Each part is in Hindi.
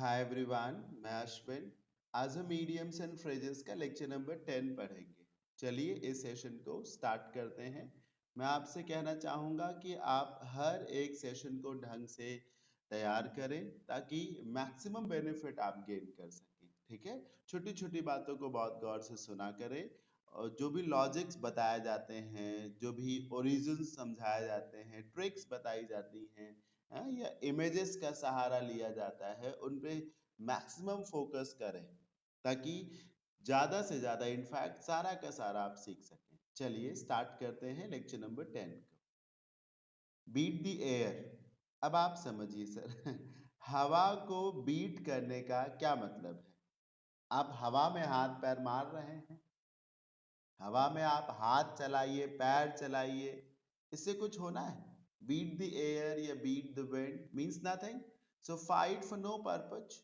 हाय एवरीवन, मैं अश्विन। आज हम मीडियम्स एंड फ्रेजेस का लेक्चर नंबर 10 पढ़ेंगे। चलिए इस सेशन को स्टार्ट करते हैं। मैं आपसे कहना चाहूँगा कि आप हर एक सेशन को ढंग से तैयार करें ताकि मैक्सिमम बेनिफिट आप गेन कर सकें। ठीक है, छोटी छोटी बातों को बहुत गौर से सुना करें और जो भी लॉजिक्स बताए जाते हैं, जो भी ओरिजिन समझाए जाते हैं, ट्रिक्स बताई जाती हैं, या इमेजेस का सहारा लिया जाता है, उन पे मैक्सिमम फोकस करें ताकि ज्यादा से ज्यादा इनफैक्ट सारा का सारा आप सीख सकें। चलिए स्टार्ट करते हैं लेक्चर नंबर 10 को। Beat the air. अब आप समझिए सर हवा को बीट करने का क्या मतलब है? आप हवा में हाथ पैर मार रहे हैं, हवा में आप हाथ चलाइए, पैर चलाइए, इससे कुछ होना है? बीट द एयर या beat the wind means nothing. So fight for no purpose,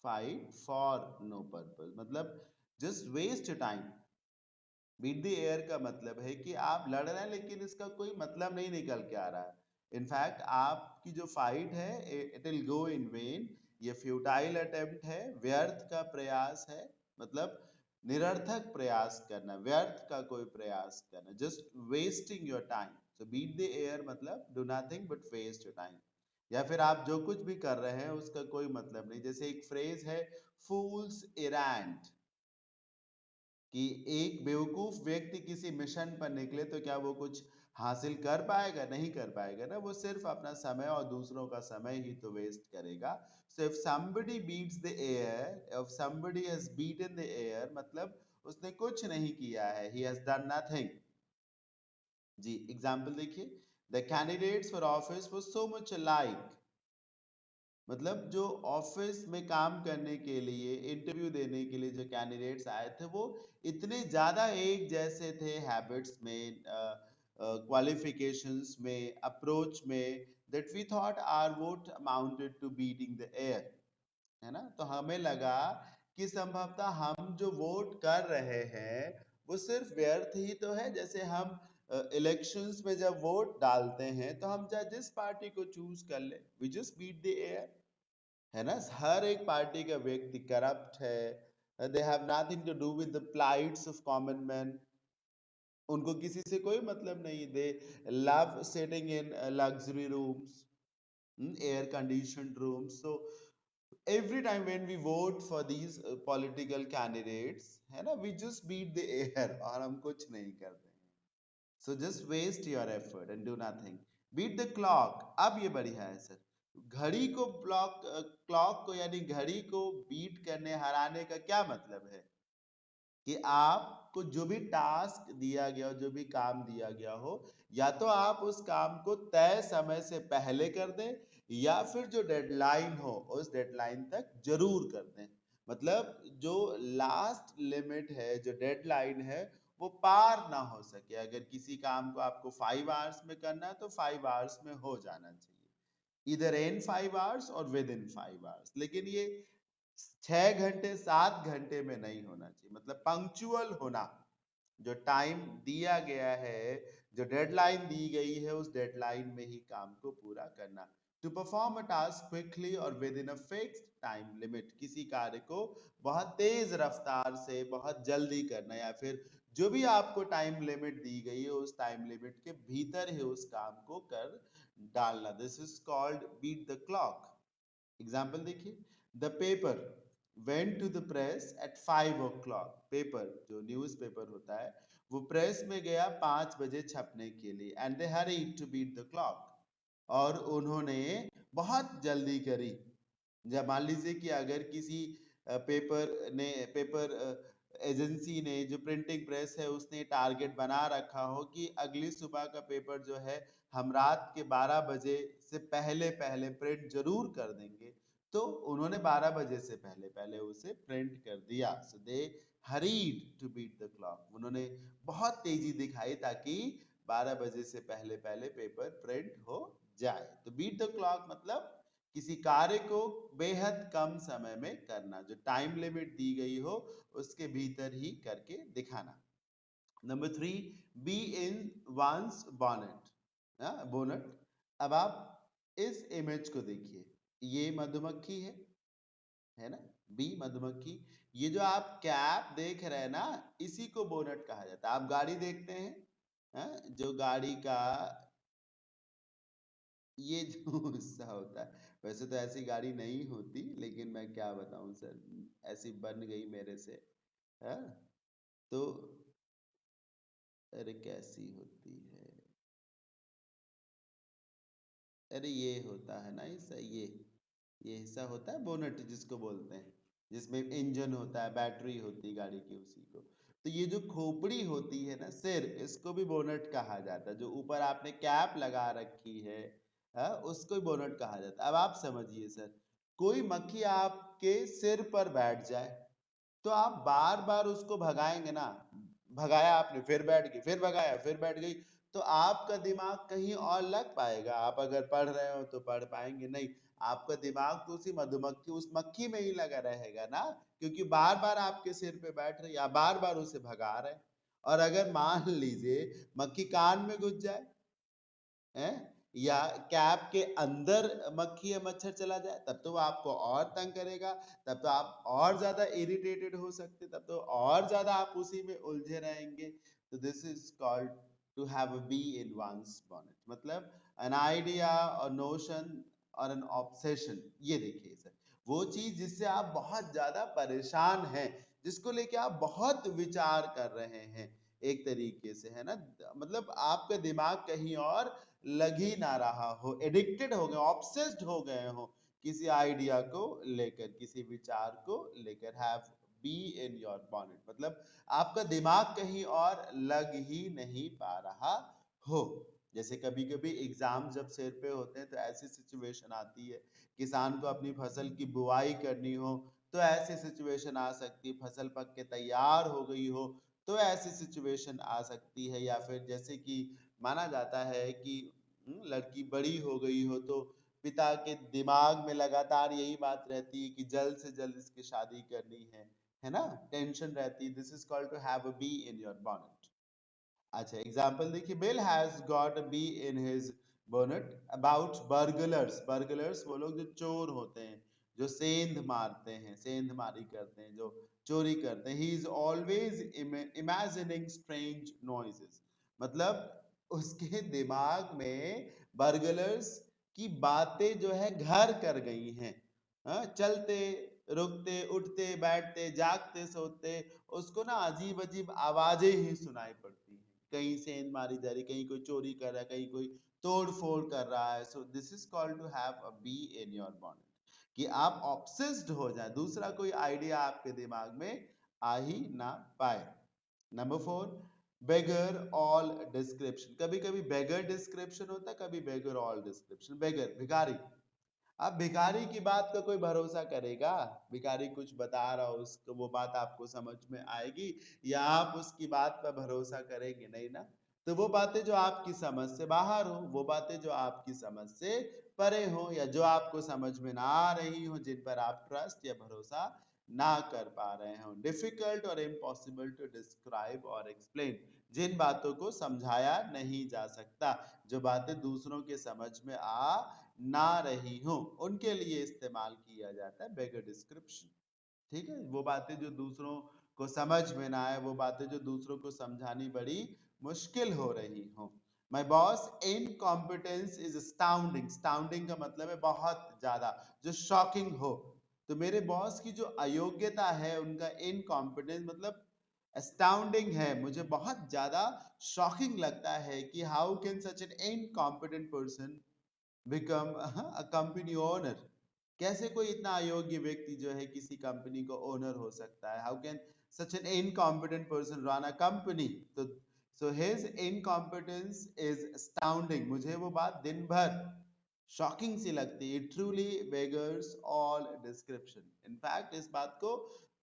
fight for no purpose मतलब just waste time. Beat the air का मतलब है कि आप लड़ रहे हैं लेकिन इसका कोई मतलब नहीं निकल के आ रहा है। इनफैक्ट आपकी जो फाइट है it will go in when. ये फ्यूटाइल अटेम्प्ट है, व्यर्थ का प्रयास है। मतलब निरर्थक प्रयास करना, व्यर्थ का कोई प्रयास करना, just wasting your time. So beat the air मतलब do nothing but waste your time. या फिर आप जो कुछ भी कर रहे हैं उसका कोई मतलब नहीं। जैसे एक फ्रेज है, फूल्स एरांड, कि एक बेवकूफ व्यक्ति किसी मिशन पर निकले तो क्या वो कुछ हासिल कर पाएगा? नहीं कर पाएगा ना, वो सिर्फ अपना समय और दूसरों का समय ही तो वेस्ट करेगा। So if somebody beats the air, if somebody has beaten the air मतलब उसने कुछ नहीं किया है, he has done nothing। जी एग्जाम्पल देखिए, the candidates for office was so much alike, मतलब जो ऑफिस में काम करने के लिए, इंटरव्यू देने के लिए जो कैंडिडेट्स आए थे वो इतने ज्यादा एक जैसे थे, हैबिट्स में, क्वालिफिकेशंस में, अप्रोच में, that we thought our vote amounted to beating the air. है ना? तो हमें लगा कि संभवतः हम जो वोट कर रहे हैं वो सिर्फ व्यर्थ ही तो है। जैसे हम इलेक्शंस में जब वोट डालते हैं तो हम चाहे जिस पार्टी को चूज कर ले, we just beat the air. है ना? हर एक पार्टी का व्यक्ति करप्ट है, they have nothing to do with the plights of common man. उनको किसी से कोई मतलब नहीं। They love sitting in luxury rooms, air conditioned rooms. So every time when we vote for these political candidates, है ना, we just beat the air और हम कुछ नहीं करते हैं। So just waste your effort and do nothing. Beat the clock। अब ये बढ़िया है सर। घड़ी को क्लॉक को यानी घड़ी को बीट करने, हराने का क्या मतलब है? कि आपको जो भी टास्क दिया गया हो, जो भी काम दिया गया हो, या तो आप उस काम को तय समय से पहले कर दें या फिर जो डेडलाइन हो उस डेडलाइन तक जरूर कर दें। मतलब जो लास्ट लिमिट है, जो डेडलाइन है, वो पार ना हो सके। अगर किसी काम को आपको 5 आवर्स में करना है तो 5 आवर्स में हो जाना चाहिए, इधर इन 5 आवर्स और विद इन 5 आवर्स। लेकिन ये 6 घंटे 7 घंटे में नहीं होना चाहिए। मतलब पंक्चुअल होना, जो टाइम दिया गया है, जो डेडलाइन दी गई है, उस डेडलाइन में ही काम को पूरा करना। To perform a task quickly और within a fixed time limit, किसी कार्य को बहुत तेज रफ्तार से बहुत जल्दी करना, या फिर जो भी आपको टाइम लिमिट दी गई है उस टाइम लिमिट के भीतर ही उस काम को कर डालना। This is called beat the clock. Example देखिए, the paper went to the press at 5 o'clock। Paper जो न्यूज पेपर होता है वो प्रेस में गया 5 बजे छपने के लिए, and they hurried to beat the clock. और उन्होंने बहुत जल्दी करी। जब मान लीजिए कि अगर किसी पेपर एजेंसी ने, जो प्रिंटिंग प्रेस है, उसने टारगेट बना रखा हो कि अगली सुबह का पेपर जो है हम रात के 12 बजे से पहले पहले प्रिंट जरूर कर देंगे, तो उन्होंने 12 बजे से पहले पहले उसे प्रिंट कर दिया। So they hurried to beat the clock. उन्होंने बहुत तेजी दिखाई ताकि 12 बजे से पहले पहले पेपर प्रिंट हो जाए। तो बीट द क्लॉक मतलब किसी कार्य को बेहद कम समय में करना, जो टाइम लिमिट दी गई हो उसके भीतर ही करके दिखाना। Number 3, bee in one's bonnet, bonnet. अब आप इस इमेज को देखिए, ये मधुमक्खी है, है ना, बी मधुमक्खी। ये जो आप कैप देख रहे हैं ना, इसी को बोनट कहा जाता है। आप गाड़ी देखते हैं, जो गाड़ी का ये जो हिस्सा होता है, वैसे तो ऐसी गाड़ी नहीं होती, लेकिन मैं क्या बताऊं सर, ऐसी बन गई मेरे से। है तो अरे कैसी होती है, अरे ये होता है ना हिस्सा, ये हिस्सा होता है बोनट जिसको बोलते हैं, जिसमें इंजन होता है, बैटरी होती है गाड़ी की, उसी को। तो ये जो खोपड़ी होती है ना सिर, इसको भी बोनट कहा जाता है। जो ऊपर आपने कैप लगा रखी है, उसको भी बोनट कहा जाता है। अब आप समझिए सर, कोई मक्खी आपके सिर पर बैठ जाए, तो आप बार बार उसको भगाएंगे ना, भगाया आपने फिर बैठ गई, फिर भगाया फिर बैठ गई, तो आपका दिमाग कहीं और लग पाएगा? आप अगर पढ़ रहे हो तो पढ़ पाएंगे नहीं, आपका दिमाग तो उसी मधुमक्खी, उस मक्खी में ही लगा रहेगा ना, क्योंकि बार बार आपके सिर पे बैठ रही, आप बार बार उसे भगा रहे। और अगर मान लीजिए मक्खी कान में घुस जाए, है, या कैप के अंदर मक्खी या मच्छर चला जाए, तब तो वो आपको और तंग करेगा, तब तो आप और ज्यादा इरिटेटेड हो सकते, तब तो और ज्यादा आप उसी में उलझे रहेंगे। तो this is called to have a bee in one's bonnet, मतलब एन आइडिया और नोशन और एन ऑब्सेशन। ये देखिए सर, वो चीज जिससे आप बहुत ज्यादा परेशान हैं, जिसको लेके आप बहुत विचार कर रहे हैं, एक तरीके से, है ना, मतलब आपका दिमाग कहीं और लग ही ना रहा हो, एडिक्टेड हो गए, ऑब्सेस्ड हो गए हो किसी आइडिया को लेकर, किसी विचार को लेकर। Have B in your bonnet मतलब आपका दिमाग कहीं और लग ही नहीं पा रहा हो। जैसे कभी कभी एग्जाम जब सिर पे होते हैं, तो ऐसी सिचुएशन आती है, किसान को अपनी फसल की बुआई करनी हो, तो ऐसी सिचुएशन आ सकती है, फसल पक के तैयार हो गई हो, तो ऐसी सिचुएशन आ सकती है। या फिर जैसे कि माना जाता है कि लड़की बड़ी हो गई हो, तो पिता के दिमाग में लगातार यही बात रहती है कि जल्द से जल्द इसकी शादी करनी है ना, टेंशन रहती है। This is called to have a bee in your bonnet। अच्छा एग्जाम्पल देखिए, Bill has got a bee in his bonnet अबाउट burglars। burglars वो लोग जो चोर होते हैं, जो सेंध मारते हैं, सेंध मारी करते हैं, जो चोरी करते हैं। He is always imagining strange noises, मतलब उसके दिमाग में बर्गलर्स की बातें जो है घर कर गई हैं। चलते, रुकते, उठते, बैठते, जागते, सोते, उसको ना अजीब अजीब आवाजें ही सुनाई पड़ती हैं। कहीं सेंध मारी जा रही, कहीं कोई चोरी कर रहा है, कहीं कोई तोड़ फोड़ कर रहा है। So this is called to have a bee in your bonnet, कि आप ऑब्सेस्ड हो जाए, दूसरा कोई आइडिया आपके दिमाग में आ ही ना पाए। नंबर 4, बेगर ऑल डिस्क्रिप्शन। कभी कभी बेगर डिस्क्रिप्शन होता है, कभी बेगर ऑल डिस्क्रिप्शन। बेगर भिखारी, अब भिखारी की बात का कोई भरोसा करेगा? भिखारी कुछ बता रहा हो, उसको वो बात आपको समझ में आएगी, या आप उसकी बात पर भरोसा करेंगे नहीं ना। तो वो बातें जो आपकी समझ से बाहर हो, वो बातें जो आपकी समझ से परे हो, या जो आपको समझ में ना आ रही हो, जिन पर आप ट्रस्ट या भरोसा ना कर पा रहे हो। डिफिकल्ट और इम्पॉसिबल टू डिस्क्राइब और एक्सप्लेन, जिन बातों को समझाया नहीं जा सकता, जो बातें दूसरों के समझ में आ ना रही हो, उनके लिए इस्तेमाल किया जाता है बेगर डिस्क्रिप्शन। ठीक है, वो बातें जो दूसरों को समझ में ना आए, वो बातें जो दूसरों को समझानी बड़ी मुश्किल हो रही हो। My boss incompetence is astounding. Astounding का मतलब है बहुत ज्यादा, जो शॉकिंग हो। तो मेरे बॉस की जो अयोग्यता है, उनका इनकॉम्पिटेंस मतलब अस्टाउंडिंग है, मुझे बहुत ज्यादा शॉकिंग लगता है कि how can such an incompetent person become a company owner. कैसे कोई इतना अयोग्य व्यक्ति जो है किसी कंपनी को ओनर हो सकता है? How can such an incompetent person run a company? तो so his incompetence is astounding, मुझे वो बात दिन भर शॉकिंग सी लगती है। It truly beggars all description. In fact इस बात को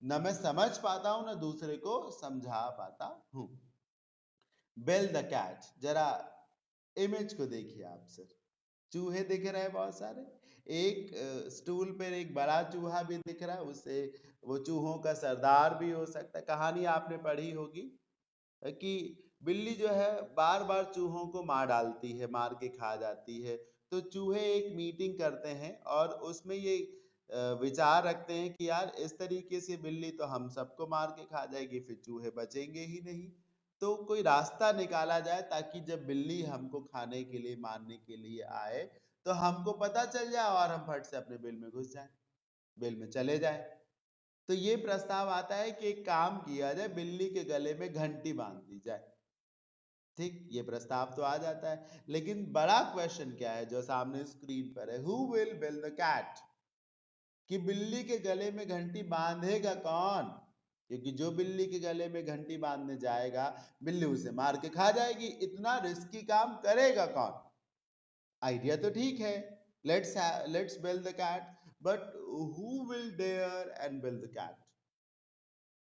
न मैं समझ पाता हूं, न दूसरे को समझा पाता हूं। बेल द कैट, जरा इमेज को देखिए आप सर, चूहे दिख रहे हैं बहुत सारे, एक स्टूल पर एक बड़ा चूहा भी दिख रहा है, उससे वो चूहों का सरदार भी हो सकता है। कहानी आपने पढ़ी होगी कि बिल्ली जो है बार बार चूहों को मार डालती है, मार के खा जाती है। तो चूहे एक मीटिंग करते हैं, और उसमें ये विचार रखते हैं कि यार इस तरीके से बिल्ली तो हम सबको मार के खा जाएगी, फिर चूहे बचेंगे ही नहीं। तो कोई रास्ता निकाला जाए ताकि जब बिल्ली हमको खाने के लिए, मारने के लिए आए, तो हमको पता चल जाए और हम फट से अपने बिल में घुस जाएं, बिल में चले जाएं। तो ये प्रस्ताव आता है कि एक काम किया जाए, बिल्ली के गले में घंटी बांध दी जाए। ठीक, ये प्रस्ताव तो आ जाता है, लेकिन बड़ा क्वेश्चन क्या है जो सामने स्क्रीन पर है, who will build the cat, कि बिल्ली के गले में घंटी बांधेगा कौन? क्योंकि जो बिल्ली के गले में घंटी बांधने जाएगा, बिल्ली उसे मार के खा जाएगी। इतना रिस्की काम करेगा कौन? आइडिया तो ठीक है, let's build the cat, but who will dare and build the cat?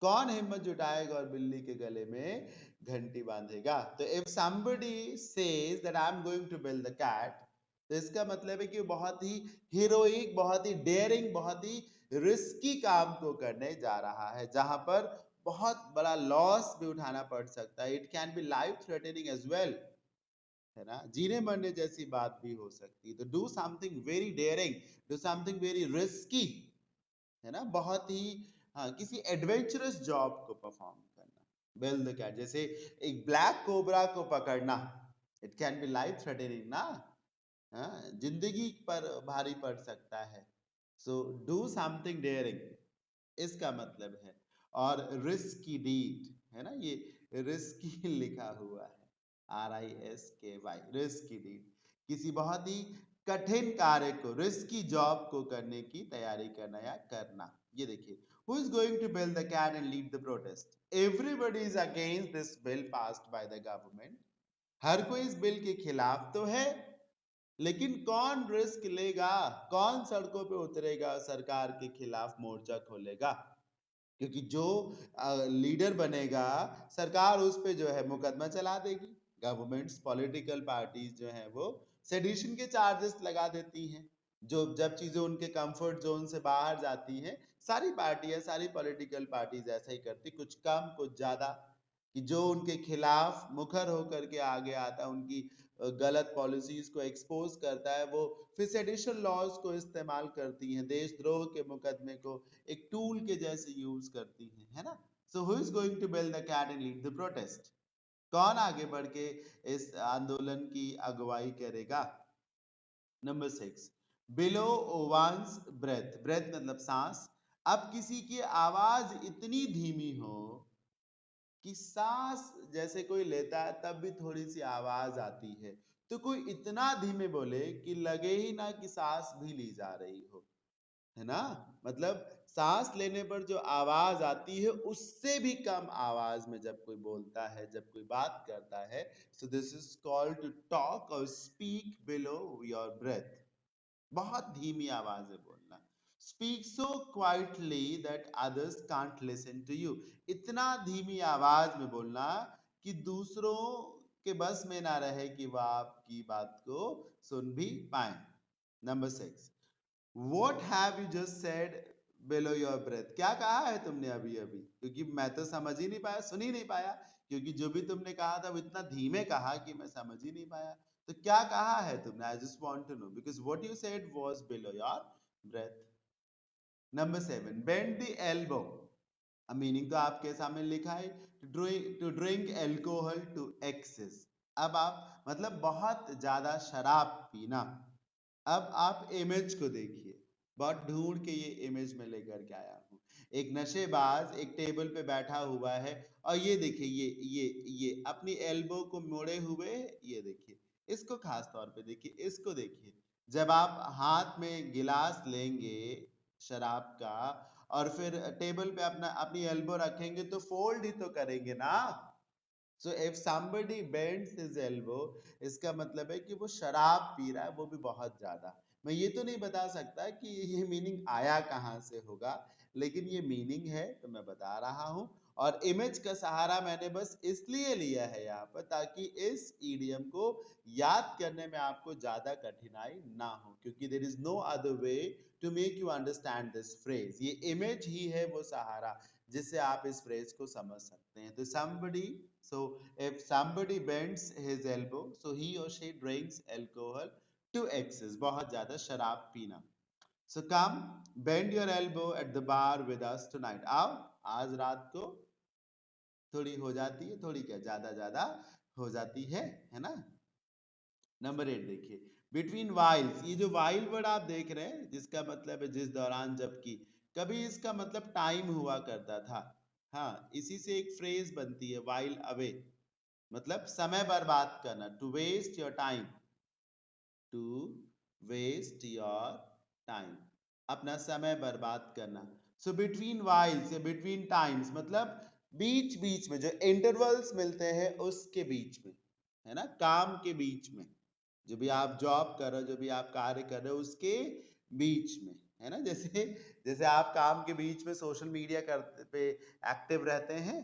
कौन हिम्मत जुटाएगा और बिल्ली के गले में घंटी बांधेगा? तो if somebody says that I'm going to build the cat, तो इसका मतलब है कि वो बहुत ही हीरोइक, बहुत ही डेयरिंग, बहुत ही रिस्की काम को करने जा रहा है, जहां पर बहुत बड़ा लॉस भी उठाना पड़ सकता है। It can be life threatening as well, है ना, जीने मरने जैसी बात भी हो सकती है। तो do something very dairying, do something very risky, है ना, बहुत ही, हाँ, किसी एडवेंचरस जॉब को परफॉर्म करना। बिल्ड द कैट, जैसे एक ब्लैक कोबरा को पकड़ना, it can be life threatening ना, हाँ, जिंदगी पर भारी पड़ सकता है। सो डू समथिंग डेयरिंग, इसका मतलब है। और रिस्की डीड, है ना, ये रिस्की लिखा हुआ है, RISKY, रिस्की डीड, किसी बहुत ही कठिन कार्य को, रिस्की जॉब को करने की तैयारी करना या करना। ये देखिए, who is going to build the cat and lead the protest? Everybody is against this bill passed by the government. हर कोई इस बिल के खिलाफ तो है, लेकिन कौन रिस्क लेगा, कौन सड़कों पे उतरेगा, सरकार के खिलाफ मोर्चा खोलेगा? क्योंकि जो लीडर बनेगा, सरकार उस पे जो है मुकदमा चला देगी। गवर्नमेंट्स, पॉलिटिकल पार्टीज जो है वो सेडिशन के चार्जेस लगा देती हैं। जो जब चीजें उनके कंफर्ट जोन से बाहर जाती हैं, सारी पार्टियां, सारी पॉलिटिकल पार्टीज ऐसा ही करती, कुछ कम कुछ ज्यादा, कि जो उनके खिलाफ मुखर होकर के आगे आता है, उनकी गलत पॉलिसीज को एक्सपोज करता है, वो फिर सेडिशन लॉज को इस्तेमाल करती हैं, देशद्रोह के मुकदमे को एक टूल के जैसे यूज करती हैं, है ना। So who is going to build the cat and lead the protest? कौन आगे बढ़ के इस आंदोलन की अगुवाई करेगा? Number 6, below one's breath, breath मतलब सांस। अब किसी की आवाज इतनी धीमी हो कि सांस जैसे कोई लेता है तब भी थोड़ी सी आवाज आती है, तो कोई इतना धीमे बोले कि लगे ही ना कि सांस भी ली जा रही हो, है ना। मतलब सांस लेने पर जो आवाज आती है उससे भी कम आवाज में जब कोई बोलता है, जब कोई बात करता है, so this is called to talk और स्पीक बिलो योर ब्रेथ। बहुत धीमी आवाज में बोलना, speak so quietly that others can't listen to you, इतना धीमी आवाज में बोलना कि दूसरों के बस में ना रहे कि वह आपकी बात को सुन भी पाए। Number 6, what have you just said below your breath, क्या कहा है तुमने अभी अभी? क्योंकि मैं तो समझ ही नहीं पाया, सुन ही नहीं पाया, क्योंकि जो भी तुमने कहा था वो इतना धीमे कहा कि मैं समझ ही नहीं पाया। तो क्या कहा है तुमने? I just want to know, because what you said was below your breath. Number 7, bend the elbow, अब मीनिंग तो आपके सामने लिखा है, to drink alcohol to excess. अब आप मतलब बहुत ज्यादा शराब पीना। अब आप इमेज को देखिए, बहुत ढूंढ के ये इमेज में लेकर के आया हूँ। एक नशेबाज एक टेबल पे बैठा हुआ है, और ये देखिए, ये अपनी एल्बो को मोड़े हुए, ये देखिए, इसको खास तौर पे देखिए, इसको देखिए। जब आप हाथ में गिलास लेंगे शराब का, और फिर टेबल पे अपनी एल्बो रखेंगे, तो फोल्ड ही तो करेंगे ना। So if somebody bends his elbow, इसका मतलब है कि वो शराब पी रहा है, वो भी बहुत ज्यादा। मैं ये तो नहीं बता सकता कि ये मीनिंग आया कहाँ से होगा, लेकिन ये मीनिंग है तो मैं बता रहा हूँ। और इमेज का सहारा मैंने बस इसलिए लिया है यहाँ पर, ताकि इस ईडियम को याद करने में आपको ज्यादा कठिनाई ना हो, क्योंकि there is no other way to make you understand this phrase. ये इमेज ही है वो सहारा जिससे आप इस फ्रेज को समझ सकते हैं। तो somebody, so if somebody bends his elbow, so he or she drinks alcohol to excess, बहुत ज्यादा शराब पीना। So come, bend your elbow at the bar with us tonight. आओ, आज रात को थोड़ी हो जाती है, थोड़ी क्या ज्यादा ज्यादा हो जाती है ना। नंबर 8 देखिए, बिटवीन वाइल्स, ये जो वाइल वर्ड आप देख रहे हैं जिसका मतलब है जिस दौरान, जबकि, कभी इसका मतलब टाइम हुआ करता था। हाँ, इसी से एक फ्रेज बनती है वाइल अवे, मतलब समय बर्बाद करना, to waste your time, to waste your time, अपना समय बर्बाद करना। सो बिटवीन वाइल्स या बिटवीन टाइम्स मतलब बीच बीच में, जो इंटरवल्स मिलते हैं उसके बीच में, है ना, काम के बीच में, जो भी आप जॉब कर रहे हो, जो भी आप कार्य कर रहे हो उसके बीच में, है ना। जैसे जैसे आप काम के बीच में सोशल मीडिया करते पे एक्टिव रहते हैं,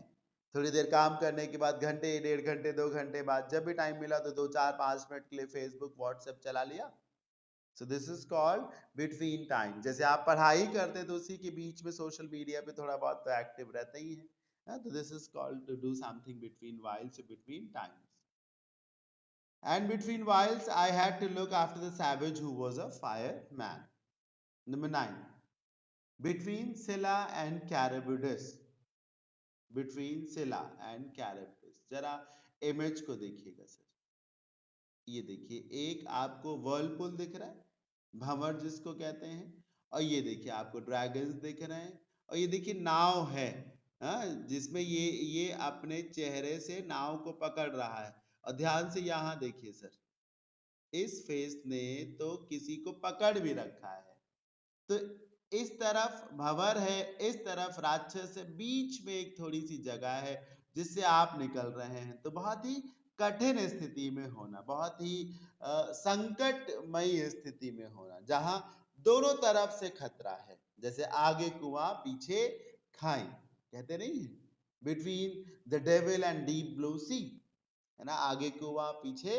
थोड़ी देर काम करने के बाद घंटे, 1.5 घंटे, 2 घंटे बाद जब भी टाइम मिला तो 2, 4, 5 मिनट के लिए फेसबुक, व्हाट्सएप चला लिया। सो this is called between time. जैसे आप पढ़ाई करते तो उसी के बीच में सोशल मीडिया पे थोड़ा बहुत तो एक्टिव रहते ही है, तो this is called to do something between whiles, between times. And between whiles, I had to look after the savage who was a fireman. Number 9. Between Scylla and Charybdis. Between Scylla and Charybdis. जरा इमेज को देखिएगा सर। ये देखिए, एक आपको वर्लपुल दिख रहा है, भंवर जिसको कहते हैं, और ये देखिए आपको ड्रैगन्स दिख रहे हैं, और ये देखिए नाव है, जिसमें ये अपने चेहरे से नाव को पकड़ रहा है। और ध्यान से यहाँ देखिए सर, इस फेस ने तो किसी को पकड़ भी रखा है। तो इस तरफ भंवर है, इस तरफ राक्षस है, बीच में एक थोड़ी सी जगह है जिससे आप निकल रहे हैं। तो बहुत ही कठिन स्थिति में होना, बहुत ही संकटमयी स्थिति में होना, जहां दोनों तरफ से खतरा है। जैसे आगे कुआं पीछे खाई, कहते नहीं है, between the devil and deep blue sea, है ना, आगे कुआं पीछे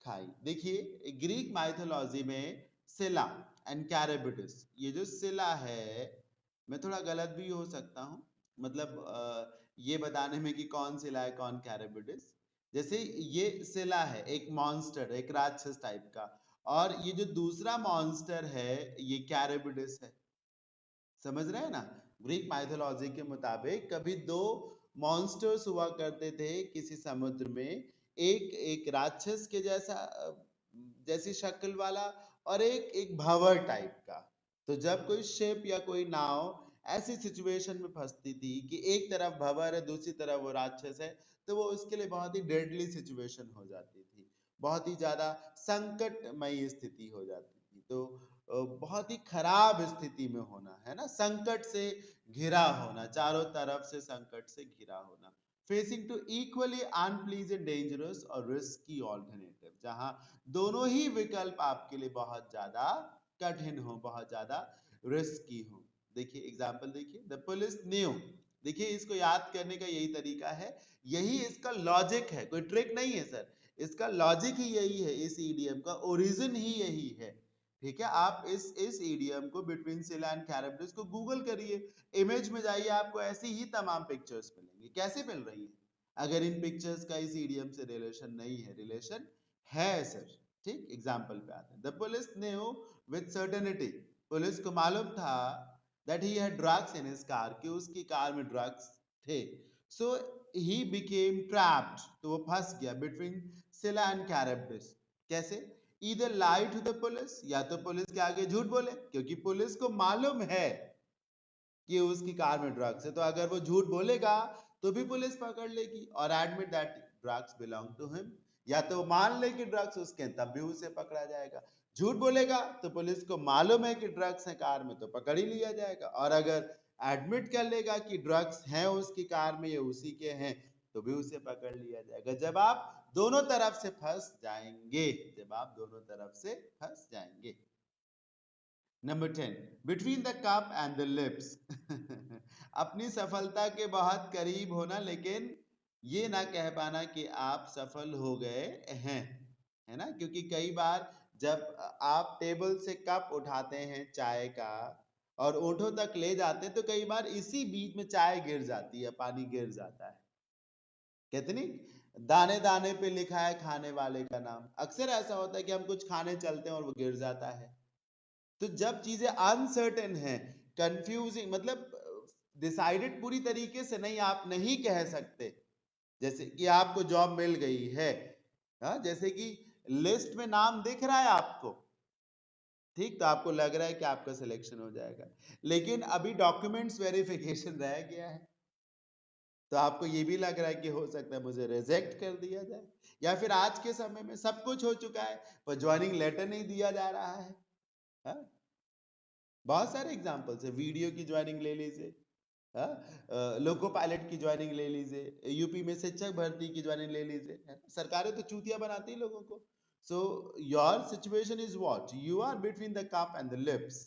खाई। देखिए ग्रीक माइथोलॉजी में सिला एंड कैरेबिडस, ये जो सिला है, मैं थोड़ा गलत भी हो सकता हूँ, मतलब ये बताने में कि कौन सिला है कौन कैरेबिडस। जैसे ये सिला है, एक मॉन्स्टर, एक राक्षस टाइप का, और ये जो दूसरा मॉन्स्टर है ये कैरेबिडस है। समझ रहे हैं ना। ग्रीक माइथोलॉजी के मुताबिक कभी दो मॉन्स्टर्स हुआ करते थे किसी समुद्र में, एक एक राक्षस के जैसा, जैसी शक्ल वाला, और एक एक भंवर टाइप का। तो जब कोई शिप या कोई नाव ऐसी सिचुएशन में फंसती थी कि एक तरफ भंवर है, दूसरी तरफ वो राक्षस है, तो वो उसके लिए बहुत ही डेडली सिचुएशन हो जाती थी, बहुत ही ज्यादा संकटमयी स्थिति हो जाती थी। तो बहुत ही खराब स्थिति में होना, है ना, संकट से घिरा होना, चारों तरफ से संकट से घिरा होना, facing two equally unpleasant, dangerous और रिस्की ऑल्टरनेटिव, जहां दोनों ही विकल्प आपके लिए बहुत ज्यादा कठिन हो, बहुत ज्यादा रिस्की हो। देखिए एग्जाम्पल देखिए, द पुलिस न्यू, देखिए इसको याद करने का यही तरीका है, यही इसका लॉजिक है, कोई ट्रिक नहीं है सर, इसका लॉजिक ही यही है, इस ईडीएम का ओरिजिन ही यही है। ठीक है, आप इस ईडीएम को, बिटवीन सिला एंड कैरेबिडस को गूगल करिए, इमेज में जाइए, आपको ऐसी ही तमाम पिक्चर्स मिलेंगी। कैसे मिल रही है, अगर इन पिक्चर्स का इस ईडीएम से रिलेशन नहीं है, रिलेशन है सर। ठीक, एग्जांपल पे आते हैं, the police new with certainty, police को मालूम था that he had drugs in his car, कि उसकी कार में ड्रग्स थे। सो ही बिकेम ट्रैप्ड, तो वो फंस गया, बिटवीन सिला एंड कैरेबिडस। कैसे, इधर लाई टू द पुलिस, या तो पुलिस के आगे झूठ बोले, क्योंकि पुलिस को मालूम है कि उसकी कार में ड्रग्स है, तो अगर वो झूठ बोलेगा तो भी पुलिस पकड़ लेगी, और admit that drugs belong to him, या तो वो मान ले कि ड्रग्स उसके, तब भी उसे पकड़ा जाएगा। झूठ बोलेगा तो पुलिस को मालूम है कि ड्रग्स है कार में, तो पकड़ ही लिया जाएगा, और अगर एडमिट कर लेगा कि ड्रग्स हैं उसकी कार में, ये उसी के हैं, तो भी उसे पकड़ लिया जाएगा। जब आप दोनों तरफ से फंस जाएंगे, जब आप दोनों तरफ से फंस जाएंगे। Number 10, between the cup and the lips, अपनी सफलता के बहुत करीब होना, लेकिन ये ना कह पाना कि आप सफल हो गए हैं, है ना, क्योंकि कई बार जब आप टेबल से कप उठाते हैं चाय का और ओठों तक ले जाते हैं, तो कई बार इसी बीच में चाय गिर जाती है, पानी गिर जाता है। कहते नहीं, दाने दाने पे लिखा है खाने वाले का नाम। अक्सर ऐसा होता है कि हम कुछ खाने चलते हैं और वो गिर जाता है। तो जब चीजें अनसर्टेन है, कंफ्यूजिंग, मतलब डिसाइडेड पूरी तरीके से नहीं, आप नहीं कह सकते। जैसे कि आपको जॉब मिल गई है, हाँ, जैसे कि लिस्ट में नाम दिख रहा है आपको, ठीक, तो आपको लग रहा है कि आपका सिलेक्शन हो जाएगा, लेकिन अभी डॉक्यूमेंट्स वेरिफिकेशन रह गया है, तो आपको ये भी लग रहा है कि हो सकता है मुझे रिजेक्ट कर दिया जाए, या फिर आज के समय में सब कुछ हो चुका है पर ज्वाइनिंग लेटर नहीं दिया जा रहा है। हाँ? बहुत सारे एग्जांपल्स है, वीडियो की ज्वाइनिंग ले लीजिए, लोको पायलट की ज्वाइनिंग ले लीजिए, यूपी में शिक्षक भर्ती की ज्वाइनिंग ले लीजिए, है ना? सरकारें तो चूतिया बनाती है लोगों को। So your situation is what, you are between the cup and the lips.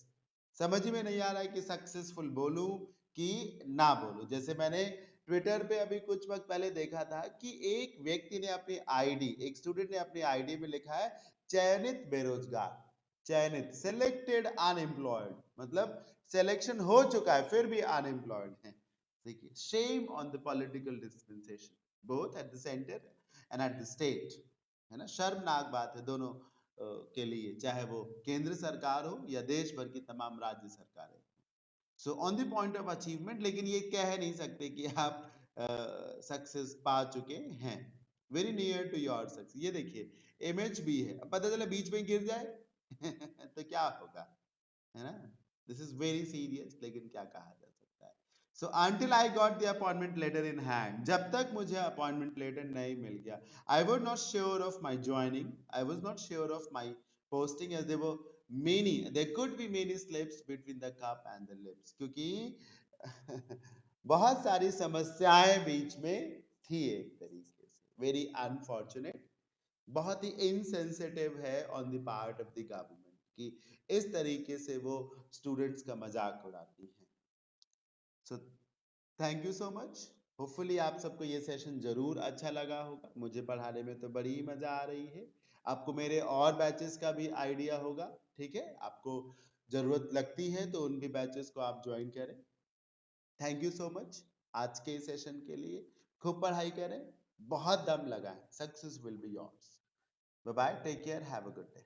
समझ में नहीं आ रहा है कि सक्सेसफुल बोलूं कि ना बोलूं। जैसे मैंने ट्विटर पे अभी कुछ वक्त पहले देखा था कि एक व्यक्ति ने अपनी आईडी, एक स्टूडेंट ने अपनी आईडी में लिखा है चयनित बेरोजगार, चयनित, सिलेक्टेड अनएम्प्लॉयड, मतलब सिलेक्शन हो चुका है फिर भी अनएम्प्लॉयड है। देखिए, shame on the political dispensation both at the centre and at the state, है ना? शर्मनाक बात है दोनों के लिए, चाहे वो केंद्र सरकार हो या देश भर की तमाम राज्य सरकारें। So on the point of achievement, लेकिन ये कह नहीं सकते कि आप सक्सेस पा चुके हैं। Very near to your success. ये देखिए, इमेज भी है, अब पता चला बीच में गिर जाए तो क्या होगा, है ना? दिस इज वेरी सीरियस, लेकिन क्या कहा जा सकता है। So until I got the appointment letter in hand, जब तक मुझे अपॉइंटमेंट लेटर नहीं मिल गया, I was not sure of my joining, I was not sure of my posting, as they were many, there could be many slips between the cup and the lips, क्योंकि बहुत सारी समस्याएं बीच में थी एक तरीके से, वेरी अनफॉर्चुनेट, बहुत ही इनसेंसिटिव है on the part of the government कि इस तरीके से वो स्टूडेंट्स का मजाक उड़ाती है। So thank you so much. Hopefully आप सबको ये सेशन जरूर अच्छा लगा होगा, मुझे पढ़ाने में तो बड़ी मजा आ रही है। आपको मेरे और बैचेस का भी आइडिया होगा, ठीक है? आपको जरूरत लगती है तो उन भी बैचेस को आप ज्वाइन करें। थैंक यू सो मच आज के सेशन के लिए। खूब पढ़ाई करें, बहुत दम लगाएं, success will be yours. Bye bye, take care, have a good day.